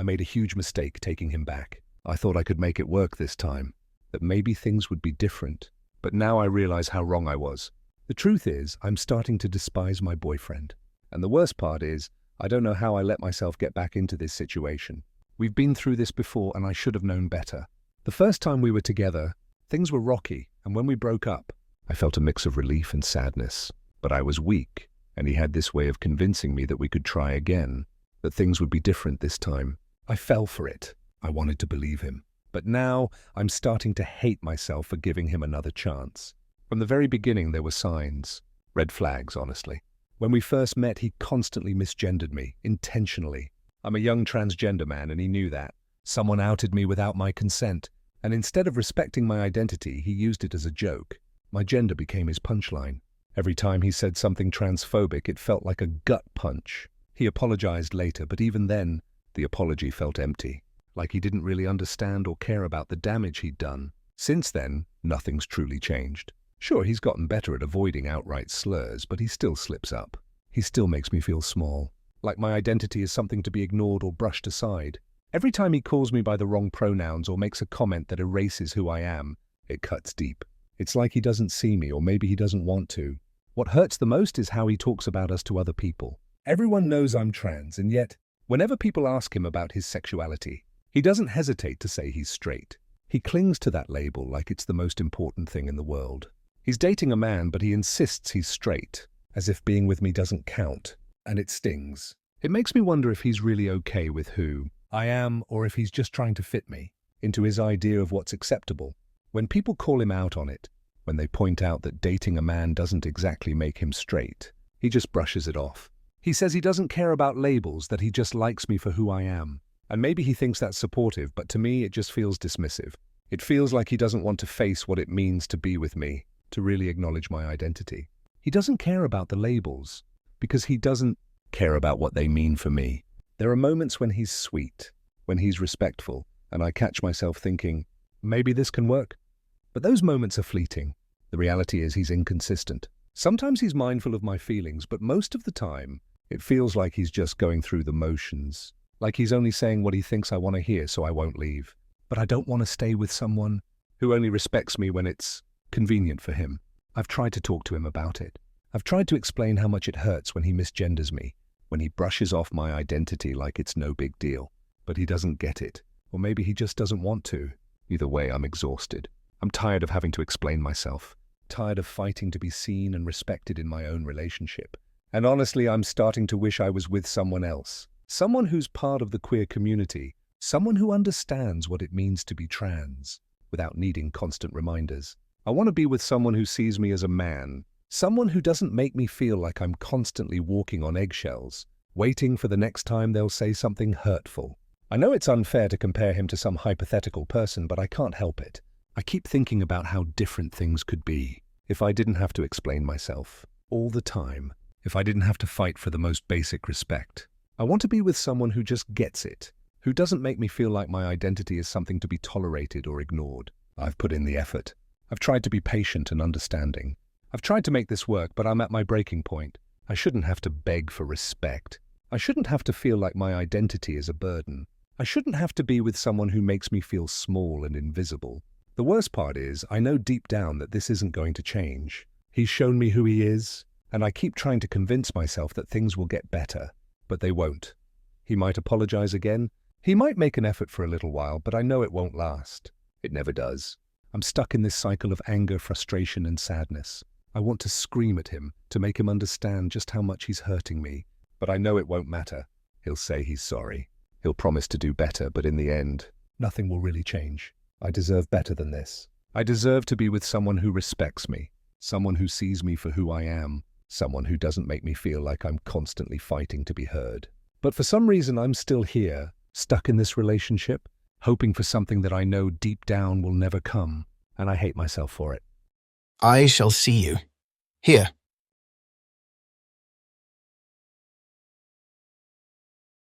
I made a huge mistake taking him back. I thought I could make it work this time, that maybe things would be different. But now I realize how wrong I was. The truth is, I'm starting to despise my boyfriend. And the worst part is, I don't know how I let myself get back into this situation. We've been through this before and I should have known better. The first time we were together, things were rocky, and when we broke up, I felt a mix of relief and sadness. But I was weak, and he had this way of convincing me that we could try again, that things would be different this time. I fell for it. I wanted to believe him. But now, I'm starting to hate myself for giving him another chance. From the very beginning, there were signs. Red flags, honestly. When we first met, he constantly misgendered me, intentionally. I'm a young transgender man, and he knew that. Someone outed me without my consent, and instead of respecting my identity, he used it as a joke. My gender became his punchline. Every time he said something transphobic, it felt like a gut punch. He apologized later, but even then, the apology felt empty, like he didn't really understand or care about the damage he'd done. Since then, nothing's truly changed. Sure, he's gotten better at avoiding outright slurs, but he still slips up. He still makes me feel small, like my identity is something to be ignored or brushed aside. Every time he calls me by the wrong pronouns or makes a comment that erases who I am, it cuts deep. It's like he doesn't see me, or maybe he doesn't want to. What hurts the most is how he talks about us to other people. Everyone knows I'm trans, and yet, whenever people ask him about his sexuality, he doesn't hesitate to say he's straight. He clings to that label like it's the most important thing in the world. He's dating a man, but he insists he's straight, as if being with me doesn't count, and it stings. It makes me wonder if he's really okay with who I am, or if he's just trying to fit me into his idea of what's acceptable. When people call him out on it, when they point out that dating a man doesn't exactly make him straight, he just brushes it off. He says he doesn't care about labels, that he just likes me for who I am. And maybe he thinks that's supportive, but to me it just feels dismissive. It feels like he doesn't want to face what it means to be with me, to really acknowledge my identity. He doesn't care about the labels, because he doesn't care about what they mean for me. There are moments when he's sweet, when he's respectful, and I catch myself thinking, maybe this can work. But those moments are fleeting. The reality is he's inconsistent. Sometimes he's mindful of my feelings, but most of the time, it feels like he's just going through the motions. Like he's only saying what he thinks I want to hear, so I won't leave. But I don't want to stay with someone who only respects me when it's convenient for him. I've tried to talk to him about it. I've tried to explain how much it hurts when he misgenders me, when he brushes off my identity like it's no big deal. But he doesn't get it. Or maybe he just doesn't want to. Either way, I'm exhausted. I'm tired of having to explain myself. Tired of fighting to be seen and respected in my own relationship. And honestly, I'm starting to wish I was with someone else. Someone who's part of the queer community. Someone who understands what it means to be trans, without needing constant reminders. I want to be with someone who sees me as a man. Someone who doesn't make me feel like I'm constantly walking on eggshells, waiting for the next time they'll say something hurtful. I know it's unfair to compare him to some hypothetical person, but I can't help it. I keep thinking about how different things could be if I didn't have to explain myself all the time, if I didn't have to fight for the most basic respect. I want to be with someone who just gets it, who doesn't make me feel like my identity is something to be tolerated or ignored. I've put in the effort. I've tried to be patient and understanding. I've tried to make this work, but I'm at my breaking point. I shouldn't have to beg for respect. I shouldn't have to feel like my identity is a burden. I shouldn't have to be with someone who makes me feel small and invisible. The worst part is, I know deep down that this isn't going to change. He's shown me who he is, and I keep trying to convince myself that things will get better, but they won't. He might apologize again. He might make an effort for a little while, but I know it won't last. It never does. I'm stuck in this cycle of anger, frustration, and sadness. I want to scream at him to make him understand just how much he's hurting me, but I know it won't matter. He'll say he's sorry. He'll promise to do better, but in the end, nothing will really change. I deserve better than this. I deserve to be with someone who respects me, someone who sees me for who I am, someone who doesn't make me feel like I'm constantly fighting to be heard. But for some reason, I'm still here, stuck in this relationship, hoping for something that I know deep down will never come, and I hate myself for it. I shall see you. Here,